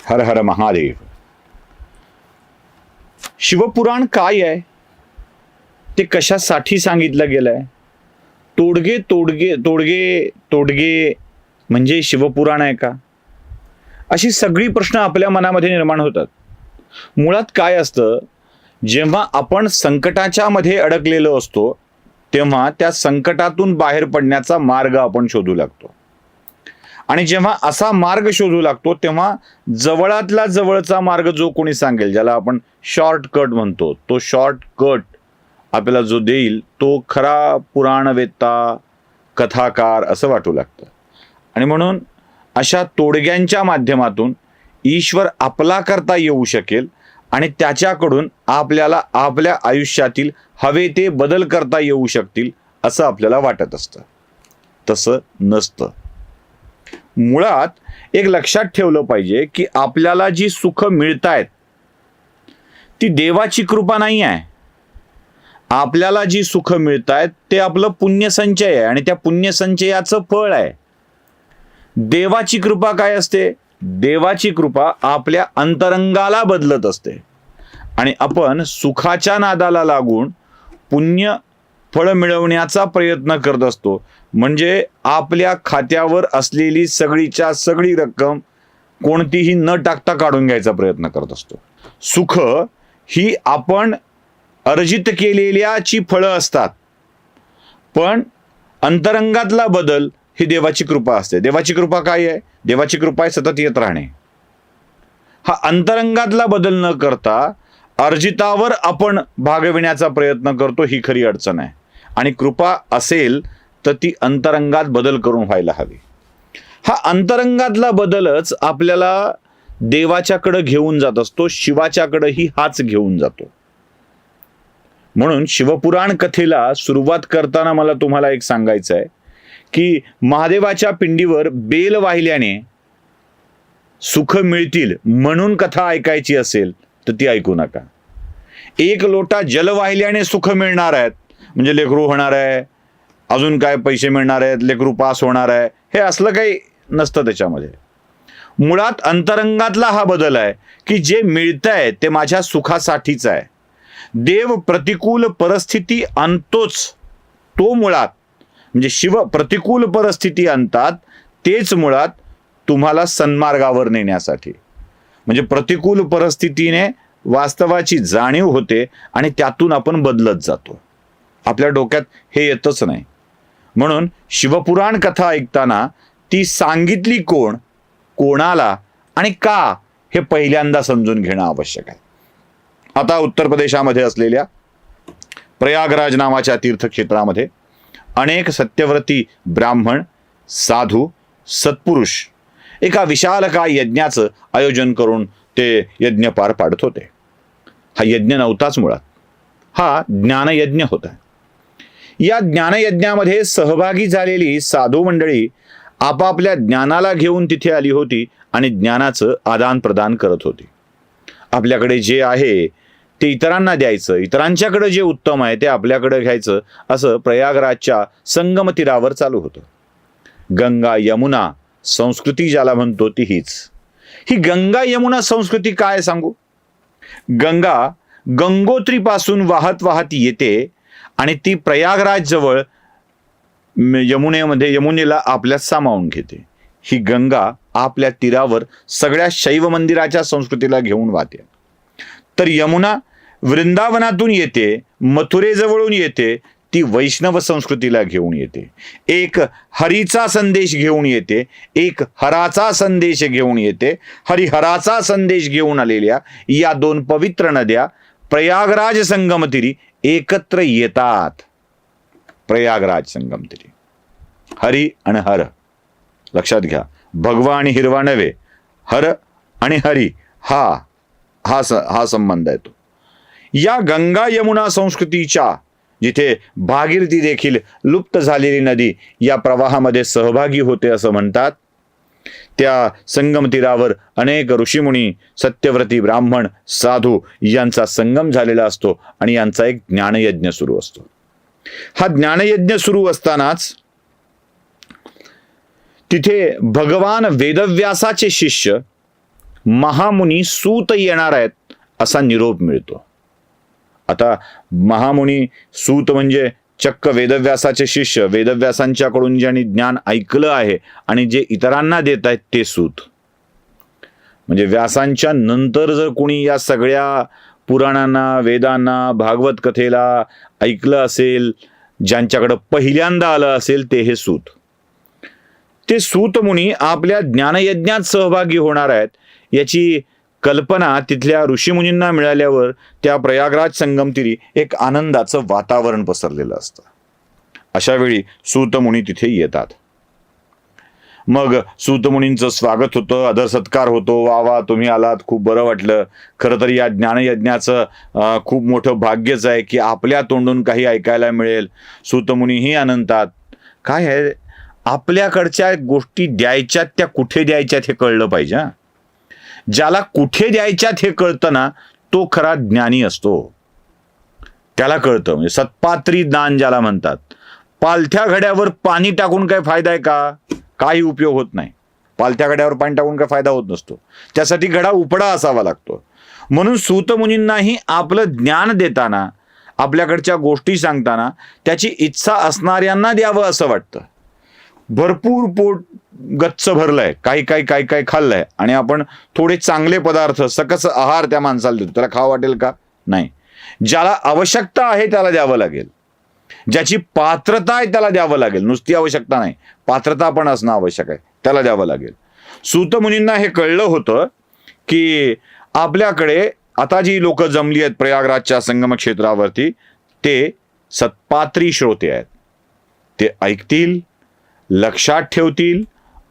हर हर महादेव. शिवपुराण काय आहे, ते कशासाठी सांगितलं गेलंय, तोडगे तोडगे तोडगे तोडगे म्हणजे शिवपुराण आहे का, अशी सगळी प्रश्न आपल्या मनामध्ये निर्माण होतात. मुळात काय असतं, जेव्हा आपण संकटाच्या मध्ये अडकलेलो असतो तेव्हा त्या संकटातून बाहेर पडण्याचा मार्ग आपण शोधू लागतो. आणि जेव्हा असा मार्ग शोधू लागतो तेव्हा जवळातला जवळचा मार्ग जो कोणी सांगेल, ज्याला आपण शॉर्टकट म्हणतो, तो शॉर्टकट आपल्याला जो देईल तो खरा पुराणवेत्ता, कथाकार असं वाटू लागतं. आणि म्हणून अशा तोडग्यांच्या माध्यमातून ईश्वर आपला करता येऊ शकेल आणि त्याच्याकडून आपल्याला आपल्या आयुष्यातील हवे ते बदल करता येऊ शकतील असं आपल्याला वाटत असतं. तसं नसतं. मुळात एक लक्षात ठेवलं पाहिजे की आपल्याला जी सुख मिळतायत ती देवाची कृपा नाही आहे. आपल्याला जी सुख मिळतायत ते आपलं पुण्यसंचय आहे आणि त्या पुण्यसंचयाचं फळ आहे. देवाची कृपा काय असते? देवाची कृपा आपल्या अंतरंगाला बदलत असते आणि आपण सुखाच्या नादाला लागून पुण्य फळ मिळवण्याचा प्रयत्न करत असतो. म्हणजे आपल्या खात्यावर असलेली सगळीच्या सगळी रक्कम कोणतीही न टाकता काढून घ्यायचा प्रयत्न करत असतो. सुख ही आपण अर्जित केलेल्याची फळं असतात, पण अंतरंगातला बदल ही देवाची कृपा असते. देवाची कृपा काय आहे? देवाची कृपा आहे सतत येत राहणे. हा अंतरंगातला बदल न करता अर्जितावर आपण भागविण्याचा प्रयत्न करतो, ही खरी अडचण आहे. आणि कृपा असेल तर ती अंतरंगात बदल करून व्हायला हवी. हा अंतरंगातला बदलच आपल्याला देवाच्याकडे घेऊन जात असतो, शिवाच्याकडेही हाच घेऊन जातो. म्हणून शिवपुराण कथेला सुरुवात करताना मला तुम्हाला एक सांगायचं आहे की महादेवाच्या पिंडीवर बेल वाहिल्याने सुख मिळतील म्हणून कथा ऐकायची असेल तर ती ऐकू नका. एक लोटा जल वाहिल्याने सुख मिळणार आहेत म्हणजे लेकरू होणार आहे, अजून काय पैसे मिळणार आहेत, लेकरू पास होणार आहे, हे असलं काही नसतं त्याच्यामध्ये. मुळात अंतरंगातला हा बदल आहे की जे मिळतंय ते माझ्या सुखासाठीच आहे. देव प्रतिकूल परिस्थिती आणतोच, तो मुळात म्हणजे शिव प्रतिकूल परिस्थिती आणतात तेच मुळात तुम्हाला सन्मार्गावर नेण्यासाठी. म्हणजे प्रतिकूल परिस्थितीने वास्तवाची जाणीव होते आणि त्यातून आपण बदलत जातो. आपल्या डोक्यात हे येतच नाही. म्हणून शिवपुराण कथा ऐकताना ती सांगितली कोण, कोणाला आणि का हे पहिल्यांदा समजून घेणं आवश्यक आहे. आता उत्तर प्रदेशामध्ये असलेल्या प्रयागराज नावाच्या तीर्थक्षेत्रामध्ये अनेक सत्यव्रती ब्राह्मण, साधू, सत्पुरुष एका विशालकाय यज्ञाचं आयोजन करून ते यज्ञ पार पाडत होते. हा यज्ञ नव्हताच मुळात, हा ज्ञानयज्ञ होता. या ज्ञानयज्ञामध्ये सहभागी झालेली साधू मंडळी आपापल्या ज्ञानाला घेऊन तिथे आली होती आणि ज्ञानाचं आदान प्रदान करत होती. आपल्याकडे जे आहे ते इतरांना द्यायचं, इतरांच्याकडे जे उत्तम आहे ते आपल्याकडे घ्यायचं, असं प्रयागराजच्या संगम तीरावर चालू होतं. गंगा यमुना संस्कृती ज्याला म्हणतो ती हीच. ही गंगा यमुना संस्कृती काय सांगू? गंगा गंगोत्रीपासून वाहत वाहत येते आणि ती प्रयागराज जवळ यमुनेला आपल्यात सामावून घेते. ही गंगा आपल्या तीरावर सगळ्या शैव मंदिराच्या संस्कृतीला घेऊन वाहते. तर यमुना वृंदावनातून येते, मथुरेजवळून येते, ती वैष्णव संस्कृतीला घेऊन येते. एक हरीचा संदेश घेऊन येते, एक हराचा संदेश घेऊन येते. हरिहराचा संदेश घेऊन आलेल्या या दोन पवित्र नद्या प्रयागराज संगमतीरी एकत्र येतात. प्रयागराज संगमतीरी हरी आणि हर लक्षात घ्या. भगवा आणि हिरवा नव्हे, हर आणि हरी हा संबंध आहे तो. या गंगा यमुना संस्कृतीच्या जिथे भागीरथी देखील लुप्त झालेली नदी या प्रवाहामध्ये सहभागी होते असं म्हणतात, त्या संगम तीरावर अनेक ऋषीमुनी, सत्यव्रती ब्राह्मण, साधू यांचा संगम झालेला असतो आणि यांचा एक ज्ञानयज्ञ सुरू असतो. हा ज्ञानयज्ञ सुरू असतानाच तिथे भगवान वेदव्यासाचे शिष्य महामुनी सूत येणार आहेत असा निरोप मिळतो. आता महामुनी सूत म्हणजे चक्क वेदव्यासाचे शिष्य, वेदव्यासांच्याकडून ज्यांनी ज्ञान ऐकलं आहे आणि जे इतरांना देत आहेत ते सूत. म्हणजे व्यासांच्या नंतर जर कोणी या सगळ्या पुराणांना, वेदांना, भागवत कथेला ऐकलं असेल, ज्यांच्याकडं पहिल्यांदा आलं असेल ते हे सूत. ते सूत मुनी आपल्या ज्ञानयज्ञात सहभागी होणार आहेत याची कल्पना तिथल्या ऋषीमुनींना मिळाल्यावर त्या प्रयागराज संगमतीरी एक आनंदाचं वातावरण पसरलेलं असतं. अशा वेळी सूतमुनी तिथे येतात. मग सूतमुनींचं स्वागत होतं, आदर सत्कार होतो. वा वा, तुम्ही आलात, खूप बरं वाटलं. खरं तर या ज्ञानयज्ञाचं खूप मोठं भाग्यच आहे की आपल्या तोंडून काही ऐकायला मिळेल. सूतमुनीही आनंदात. काय आहे, आपल्याकडच्या गोष्टी द्यायच्यात त्या कुठे द्यायच्यात हे कळलं पाहिजे. ज्याला कुठे द्यायच्यात हे कळतं ना, तो खरा ज्ञानी असतो. त्याला कळतं. म्हणजे सत्पात्री दान ज्याला म्हणतात. पालथ्या घड्यावर पाणी टाकून काय फायदा आहे का? काही उपयोग होत नाही. पालथ्या घड्यावर पाणी टाकून काय फायदा होत नसतो. त्यासाठी घडा उपडा असावा लागतो. म्हणून सूतमुनींनाही आपलं ज्ञान देताना, आपल्याकडच्या गोष्टी सांगताना त्याची इच्छा असणाऱ्यांना द्यावं असं वाटतं. भरपूर पोट गच्च भरलंय, काही खाल्लंय आणि आपण थोडे चांगले पदार्थ, सकस आहार त्या माणसाला देतो. त्याला खावं वाटेल का? नाही. ज्याला आवश्यकता आहे त्याला द्यावं लागेल. ज्याची पात्रता आहे त्याला द्यावं लागेल. नुसती आवश्यकता नाही, पात्रता पण असणं आवश्यक आहे, त्याला द्यावं लागेल. सूतमुनींना हे कळलं होतं की आपल्याकडे आता जी लोक जमली आहेत प्रयागराजच्या संगम क्षेत्रावरती, ते सत्पात्री श्रोते आहेत. ते ऐकतील, लक्षात ठेवतील,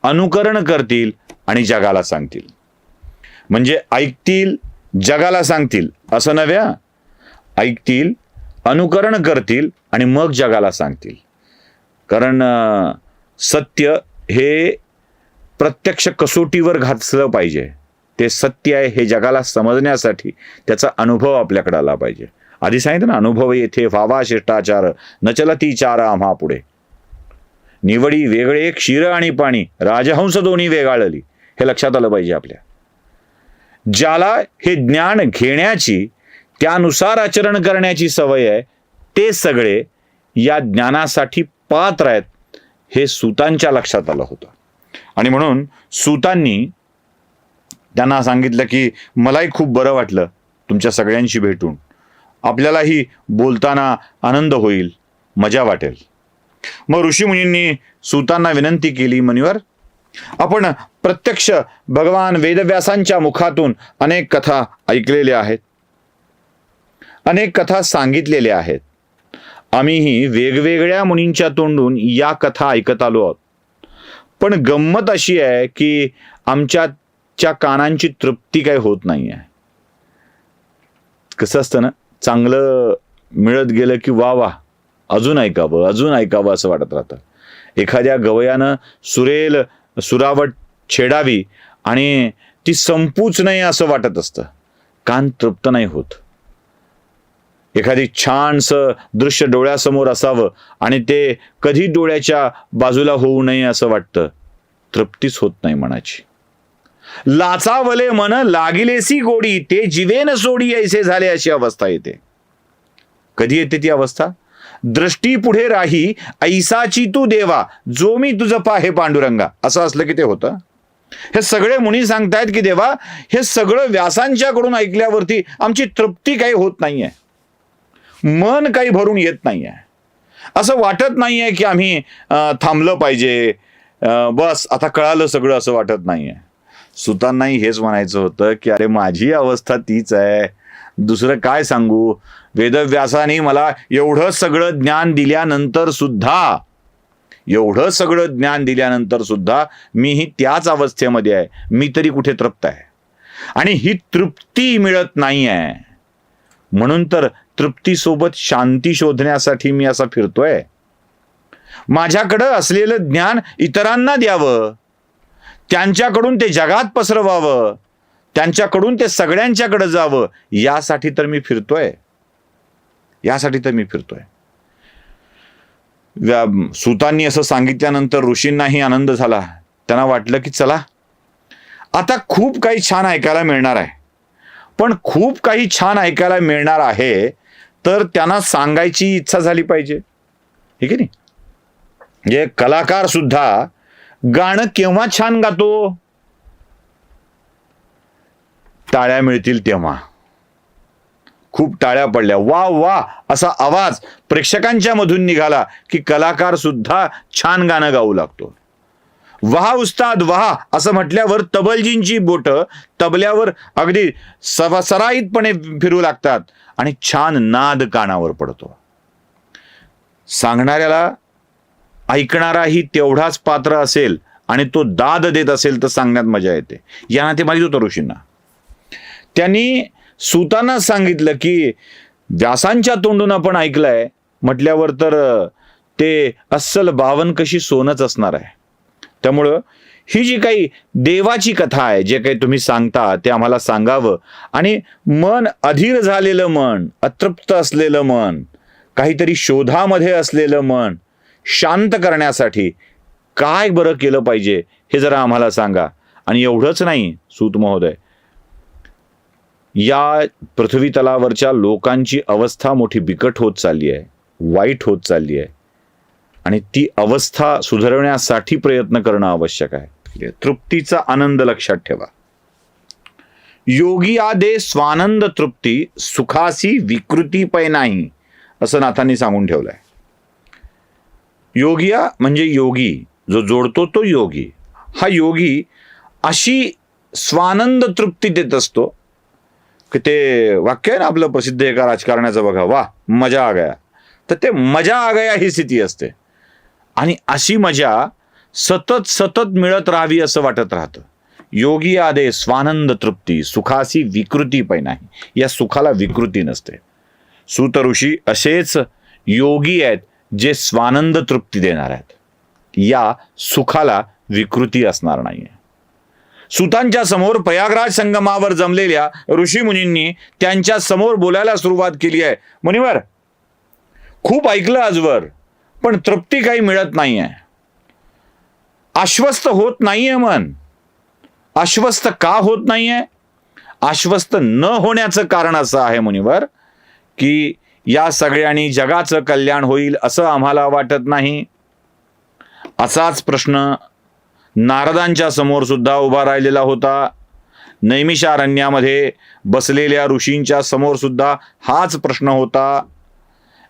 अनुकरण करतील आणि जगाला सांगतील. म्हणजे ऐकतील, जगाला सांगतील असं नव्हे. ऐकतील, अनुकरण करतील आणि मग जगाला सांगतील. कारण सत्य हे प्रत्यक्ष कसोटीवर घातलं पाहिजे. ते सत्य आहे हे जगाला समजण्यासाठी त्याचा अनुभव आपल्याकडे आला पाहिजे. आधी सांगितलं ना, अनुभव येथे व्हावा शिष्टाचार, न चलती चार आम्हा पुढे. निवडी वेगळे क्षीर आणि पाणी, राजहंस दोन्ही वेगाळली. हे लक्षात आलं पाहिजे आपल्या. ज्याला हे ज्ञान घेण्याची, त्यानुसार आचरण करण्याची सवय आहे, ते सगळे या ज्ञानासाठी पात्र आहेत हे सूतांच्या लक्षात आलं होतं. आणि म्हणून सूतांनी त्यांना सांगितलं की मलाही खूप बरं वाटलं तुमच्या सगळ्यांशी भेटून. आपल्यालाही बोलताना आनंद होईल, मजा वाटेल. मग ऋषीमुनींनी सूतांना विनंती केली, मुनिवर, आपण प्रत्यक्ष भगवान वेदव्यासांच्या मुखातून अनेक कथा ऐकलेल्या आहेत, अनेक कथा सांगितलेल्या आहेत. आम्हीही वेगवेगळ्या मुनींच्या तोंडून या कथा ऐकत आलो आहोत. पण गंमत अशी आहे की आमच्या कानांची तृप्ती काही होत नाही आहे. कसं असतं ना, चांगलं मिळत गेलं की वा वा, अजून ऐकावं, अजून ऐकावं असं वाटत राहतं. एखाद्या गवयानं सुरावट छेडावी आणि ती संपूच नाही असं वाटत असतं. कान तृप्त नाही होत. एखादी छानसं दृश्य डोळ्यासमोर असावं आणि ते कधी डोळ्याच्या बाजूला होऊ नये असं वाटतं. तृप्तीच होत नाही मनाची. लाचावले मन लागिलेसी गोडी, ते जीवेन सोडी ऐसे झाले, अशी अवस्था येते. कधी येते ती अवस्था? दृष्टी पुढे राही ऐसाची तू देवा, जो मी तुझं पाहे पांडुरंगा, असं असलं की ते होतं. हे सगळे मुनी सांगतायत की देवा, हे सगळं व्यासांच्याकडून ऐकल्यावरती आमची तृप्ती काही होत नाहीये, मन काही भरून येत नाहीये. असं वाटत नाहीये की आम्ही थांबलं पाहिजे, बस आता कळालं सगळं, असं वाटत नाहीये. सुतांनाही हेच म्हणायचं होतं की अरे माझी अवस्था तीच आहे, दुसरं काय सांगू. वेदव्यासाने मला एवढं सगळं ज्ञान दिल्यानंतर सुद्धा मीही त्याच अवस्थेमध्ये आहे. मी तरी कुठे तृप्त आहे आणि ही तृप्ती मिळत नाही आहे. म्हणून तर तृप्तीसोबत शांती शोधण्यासाठी मी असा फिरतोय. माझ्याकडं असलेलं ज्ञान इतरांना द्यावं, त्यांच्याकडून ते जगात पसरवावं, त्यांच्याकडून ते सगळ्यांच्याकडे जावं, यासाठी तर मी फिरतोय. सूतांनी असं सांगितल्यानंतर ऋषींनाही आनंद झाला. त्यांना वाटलं की चला आता खूप काही छान ऐकायला मिळणार आहे, पण खूप काही छान ऐकायला मिळणार आहे तर त्यांना सांगायची इच्छा झाली पाहिजे, ठीक आहे नाही? म्हणजे कलाकार सुद्धा गाणं केव्हा छान गातो? टाळ्या मिळतील तेव्हा. खूप टाळ्या पडल्या, वा वा असा आवाज प्रेक्षकांच्या मधून निघाला की कलाकार सुद्धा छान गाणं गाऊ लागतो. वाह उस्ताद वाह असं म्हटल्यावर तबलजींची बोट तबल्यावर अगदी सराईतपणे फिरू लागतात आणि छान नाद कानावर पडतो. सांगणाऱ्याला ऐकणाराही तेवढाच पात्र असेल आणि तो दाद देत असेल तर सांगण्यात मजा येते. यांना ते माहित होतं ऋषींना. त्यांनी सुतांना सांगितलं की व्यासांच्या तोंडून आपण ऐकलंय म्हटल्यावर तर ते अस्सल 52 कशी सोनच असणार आहे. त्यामुळं ही जी काही देवाची कथा आहे, जे काही तुम्ही सांगता ते आम्हाला सांगावं आणि मन अधीर झालेलं मन, अतृप्त असलेलं मन, काहीतरी शोधामध्ये असलेलं मन शांत करण्यासाठी काय बरं केलं पाहिजे हे जरा आम्हाला सांगा. आणि एवढंच नाही सूत महोदय, या पृथ्वी तलावरच्या लोकांची अवस्था मोठी बिकट होत चालली आहे, वाईट होत चालली आहे आणि ती अवस्था सुधारण्यासाठी प्रयत्न करणं आवश्यक आहे. तृप्तीचा आनंद लक्षात ठेवा. योगी आदे स्वानंद तृप्ती सुखासी विकृती पै नाही असं नाथांनी सांगून ठेवलंय. योगिया म्हणजे योगी, जो जोडतो तो योगी. हा योगी अशी स्वानंद तृप्ती देत असतो की ते वाक्य आहे ना आपलं प्रसिद्ध एका राजकारण्याचं बघा, वा मजा आ गया. तर ते मजा आ गया ही स्थिती असते आणि अशी मजा सतत सतत मिळत राहावी असं वाटत राहतं. योगी आदे स्वानंद तृप्ती सुखासी विकृती पै नाही. या सुखाला विकृती नसते. सूत ऋषी असेच योगी आहेत जे स्वानंद तृप्ती देणार आहेत. या सुखाला विकृती असणार नाहीये. सुतांच्या समोर प्रयागराज संगमावर जमलेल्या ऋषी मुनींनी त्यांच्या समोर बोलायला सुरुवात केली आहे. मुनिवर, खूप ऐकलं आजवर, पण तृप्ती काही मिळत नाहीये. आश्वस्त होत नाहीये मन. आश्वस्त का होत नाहीये? आश्वस्त न होण्याचं कारण असं आहे मुनिवर की या सगळ्यांनी जगाचं कल्याण होईल असं आम्हाला वाटत नाही. असाच प्रश्न नारदांच्या समोर सुद्धा उभा राहिलेला होता. नैमिषारण्यामध्ये बसलेल्या ऋषींच्या समोर सुद्धा हाच प्रश्न होता.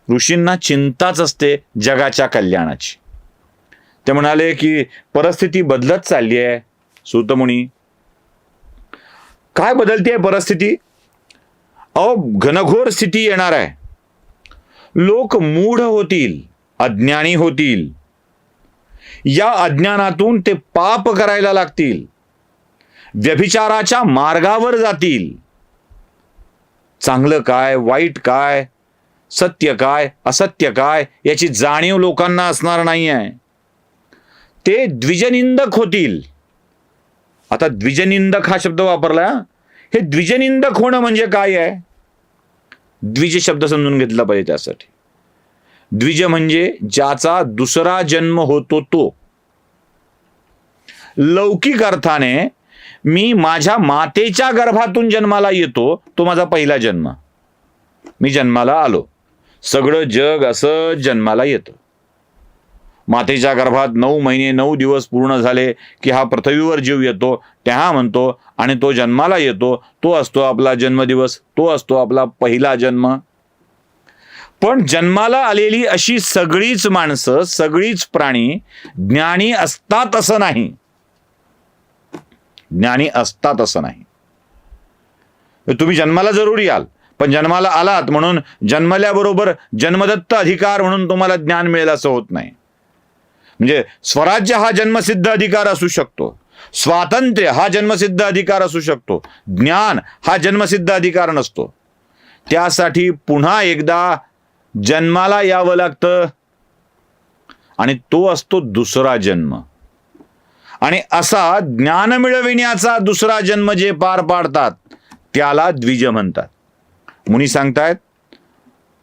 ऋषींना चिंताच असते जगाच्या कल्याणाची. ते म्हणाले की परिस्थिती बदलत चालली आहे. सूतमुनी, काय बदलते परिस्थिती? घनघोर स्थिती येणार आहे. लोक मूढ होतील, अज्ञानी होतील. या अज्ञानातून ते पाप करायला लागतील, व्यभिचाराच्या मार्गावर जातील. चांगलं काय, वाईट काय, सत्य काय, असत्य काय याची जाणीव लोकांना असणार नाही आहे. ते द्विजनिंदक होतील. आता द्विजनिंदक हा शब्द वापरला. हे द्विजनिंदक होणं म्हणजे काय आहे? द्विज शब्द समजून घेतला पाहिजे त्यासाठी. द्विज म्हणजे ज्याचा दुसरा जन्म होतो तो. लौकिक अर्थाने मी माझ्या मातेच्या गर्भातून जन्माला येतो, तो माझा पहिला जन्म. मी जन्माला आलो, सगळं जग असं जन्माला येतं. मातेच्या गर्भात 9 महिने 9 दिवस पूर्ण झाले की हा पृथ्वीवर जीव येतो, त्या म्हणतो, आणि तो जन्माला येतो. तो असतो आपला जन्मदिवस, तो असतो आपला पहिला जन्म. पण जन्माला आलेली अशी सगळीच माणसं, सगळीच प्राणी ज्ञानी असतात असं नाही. ज्ञानी असतात असं नाही. तुम्ही जन्माला जरूर याल, पण जन्माला आलात म्हणून जन्मल्याबरोबर जन्मदत्त अधिकार म्हणून तुम्हाला ज्ञान मिळेल असं होत नाही. म्हणजे स्वराज्य हा जन्मसिद्ध अधिकार असू शकतो, स्वातंत्र्य हा जन्मसिद्ध अधिकार असू शकतो, ज्ञान हा जन्मसिद्ध अधिकार नसतो. त्यासाठी पुन्हा एकदा जन्माला यावं लागतं आणि तो असतो दुसरा जन्म. आणि असा ज्ञान मिळविण्याचा दुसरा जन्म जे पार पाडतात त्याला द्विज म्हणतात. मुनी सांगतायत,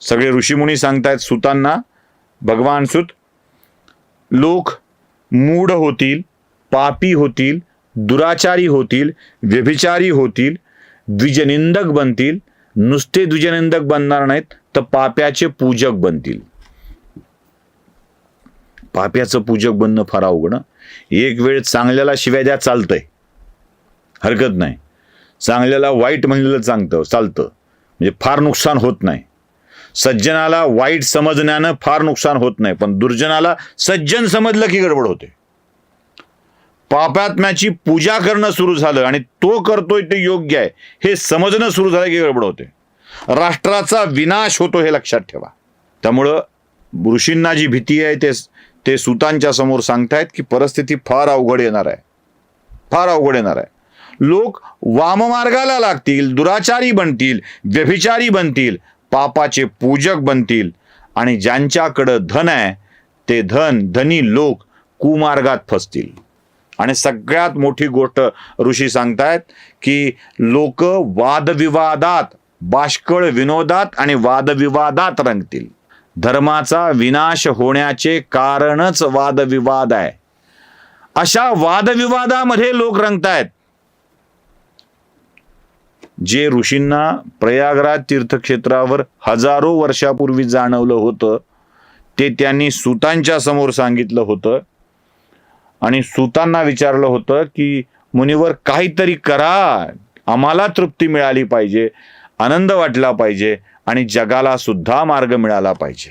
सगळे ऋषी मुनी सांगतायत सुतांना, भगवान सुत, लोक मूढ होतील, पापी होतील, दुराचारी होतील, व्यभिचारी होतील, द्विजनिंदक बनतील. नुसते द्विजनिंदक बनणार नाहीत तर पाप्याचे पूजक बनतील. पाप्याचं पूजक बनणं फार अवघड. एक वेळ चांगल्याला शिव्या द्या चालतंय, हरकत नाही. चांगल्याला वाईट म्हणलेलं चालतं, म्हणजे फार नुकसान होत नाही. सज्जनाला वाईट समजण्यानं फार नुकसान होत नाही, पण दुर्जनाला सज्जन समजलं की गडबड होते. पापात्म्याची पूजा करणं सुरू झालं आणि तो करतोय ते योग्य आहे हे समजणं सुरू झालं की गडबड होते. राष्ट्राचा विनाश होतो हे लक्षात ठेवा. त्यामुळं ऋषींना जी भीती आहे ते सुतांच्या समोर सांगतायत की परिस्थिती फार अवघड येणार आहे, फार अवघड येणार आहे. लोक वाममार्गाला लागतील, दुराचारी बनतील, व्यभिचारी बनतील, पापाचे पूजक बनतील आणि ज्यांच्याकडं धन आहे ते धनी लोक कुमार्गात फसतील. आणि सगळ्यात मोठी गोष्ट ऋषी सांगतायत की लोक वादविवादात, बाष्कळ विनोदात आणि वादविवादात रंगतील. धर्माचा विनाश होण्याचे कारणच वादविवाद आहे. अशा वादविवादामध्ये लोक रंगतायत. जे ऋषींना प्रयागराज तीर्थक्षेत्रावर हजारो वर्षापूर्वी जाणवलं होतं ते त्यांनी सुतांच्या समोर सांगितलं होतं आणि सुतांना विचारलं होतं की मुनिवर काहीतरी करा, आम्हाला तृप्ती मिळाली पाहिजे, आनंद वाटला पाहिजे आणि जगाला सुद्धा मार्ग मिळाला पाहिजे.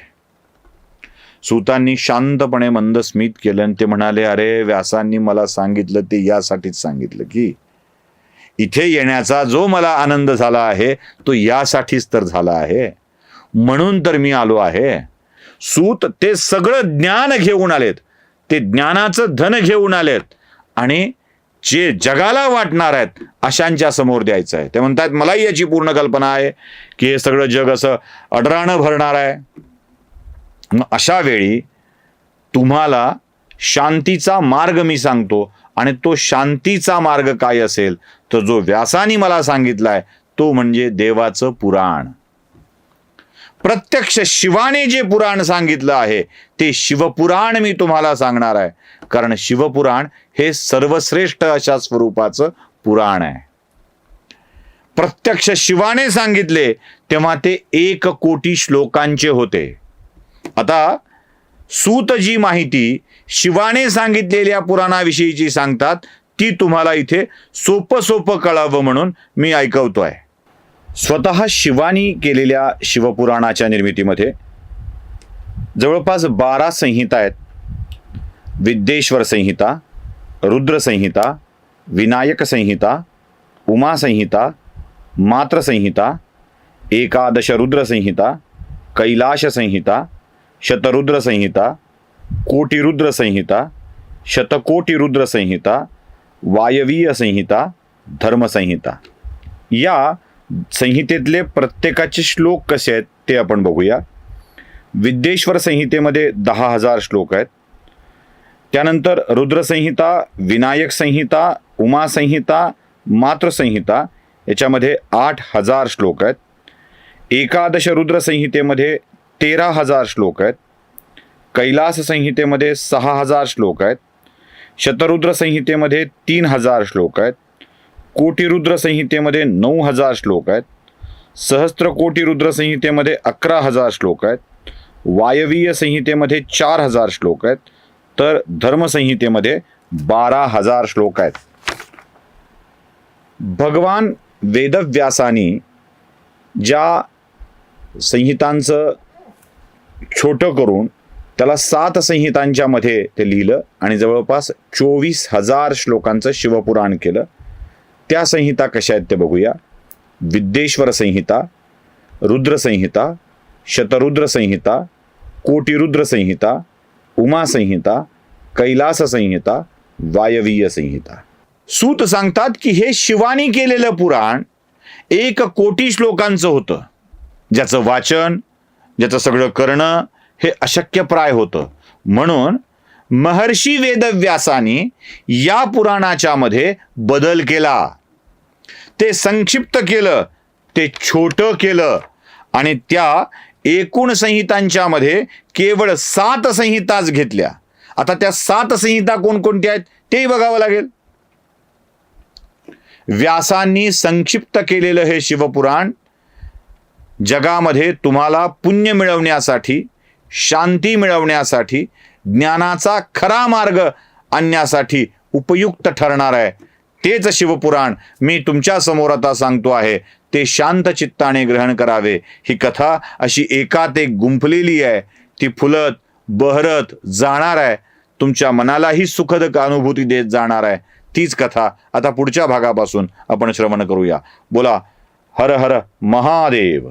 सुतांनी शांतपणे मंदस्मित केलं आणि ते म्हणाले, अरे व्यासांनी मला सांगितलं ते यासाठीच सांगितलं की इथे येण्याचा जो मला आनंद झाला आहे तो यासाठीच तर झाला आहे, म्हणून तर मी आलो आहे. सूत ते सगळं ज्ञान घेऊन आलेत, ते ज्ञानाचं धन घेऊन आलेत आणि जे जगाला वाटणार आहेत अशांच्या समोर द्यायचं आहे. ते म्हणतात मलाही याची पूर्ण कल्पना आहे की हे सगळं जग असं अडरानं भरणार आहे. मग अशा वेळी तुम्हाला शांतीचा मार्ग मी सांगतो आणि तो शांतीचा मार्ग काय असेल तर जो व्यासानी मला सांगितलाय तो म्हणजे देवाचं पुराण. प्रत्यक्ष शिवाने जे पुराण सांगितलं आहे ते शिवपुराण मी तुम्हाला सांगणार आहे, कारण शिवपुराण हे सर्वश्रेष्ठ अशा स्वरूपाचं पुराण आहे. प्रत्यक्ष शिवाने सांगितले तेव्हा ते 1 कोटी श्लोकांचे होते. आता सूत जी माहिती शिवाने सांगितलेल्या पुराणाविषयीची सांगतात ती तुम्हाला इथे सोपं कळावं म्हणून मी ऐकवतोय. स्वतः शिवानी केलेल्या शिवपुराणाच्या निर्मितीमध्ये जवळपास 12 संहिता आहेत. विद्येश्वर संहिता, रुद्र संहिता, विनायक संहिता, उमा संहिता, मात्र संहिता, एकादश रुद्र संहिता, कैलाश संहिता, शतरुद्र संहिता, कोटी रुद्र संहिता, शतकोटी रुद्र संहिता, वायवीय संहिता, धर्म संहिता. या संहितेतले प्रत्येकाचे श्लोक कसे आहेत ते आपण बघूया. विद्येश्वर संहितेमध्ये 10,000 श्लोक आहेत. त्यानंतर रुद्र संहिता, विनायक संहिता, उमा संहिता, मात्र संहिता याच्यामध्ये 8,000 श्लोक आहेत. एकादश रुद्र संहितेमध्ये 13,000 श्लोक आहेत. कैलास संहितेमध्ये 6,000 श्लोक आहेत. शतरुद्र संहितेमध्ये 3,000 श्लोक आहेत. कोटिरुद्र संहितेमध्ये 9,000 श्लोक आहेत. सहस्त्रकोटी रुद्र संहितेमध्ये 11,000 श्लोक आहेत. वायवीय संहितेमध्ये 4,000 श्लोक आहेत. तर धर्मसंहितेमध्ये 12,000 श्लोक आहेत. भगवान वेदव्यासानी ज्या संहितांचं छोटं करून त्याला 7 संहितांच्या मध्ये ते लिहिलं आणि जवळपास 24,000 श्लोकांचं शिवपुराण केलं. त्या संहिता कशा आहेत ते बघूया. विद्येश्वर संहिता, रुद्र संहिता, शतरुद्र संहिता, कोटिरुद्र संहिता, उमा संहिता, कैलास संहिता, वायवीय संहिता. सूत सांगतात की हे शिवानी केलेलं पुराण 1 कोटी श्लोकांचं होतं, ज्याचं वाचन, ज्याचं सगळं करणं हे अशक्यप्राय होतं. म्हणून महर्षी वेदव्यासानी या पुराणाच्या मध्ये बदल केला. ते संक्षिप्त केलं, ते छोटं केलं आणि त्या एकूण संहितांच्या मध्ये केवळ 7 संहिताच घेतल्या. आता त्या 7 संहिता कोणकोणत्या आहेत तेही बघावं लागेल. व्यासांनी संक्षिप्त केलेलं हे शिवपुराण जगामध्ये तुम्हाला पुण्य मिळवण्यासाठी, शांती मिळवण्यासाठी, ज्ञानाचा खरा मार्ग आणण्यासाठी उपयुक्त ठरणार आहे. तेच शिवपुराण मी तुमच्या समोर आता सांगतो आहे. ते शांत चित्ताने ग्रहण करावे. ही कथा अशी एकात एक गुंफलेली आहे. ती फुलत बहरत जाणार आहे. तुमच्या मनालाही सुखद अनुभूती देत जाणार आहे. तीच कथा आता पुढच्या भागापासून आपण श्रवण करूया. बोला हर हर महादेव.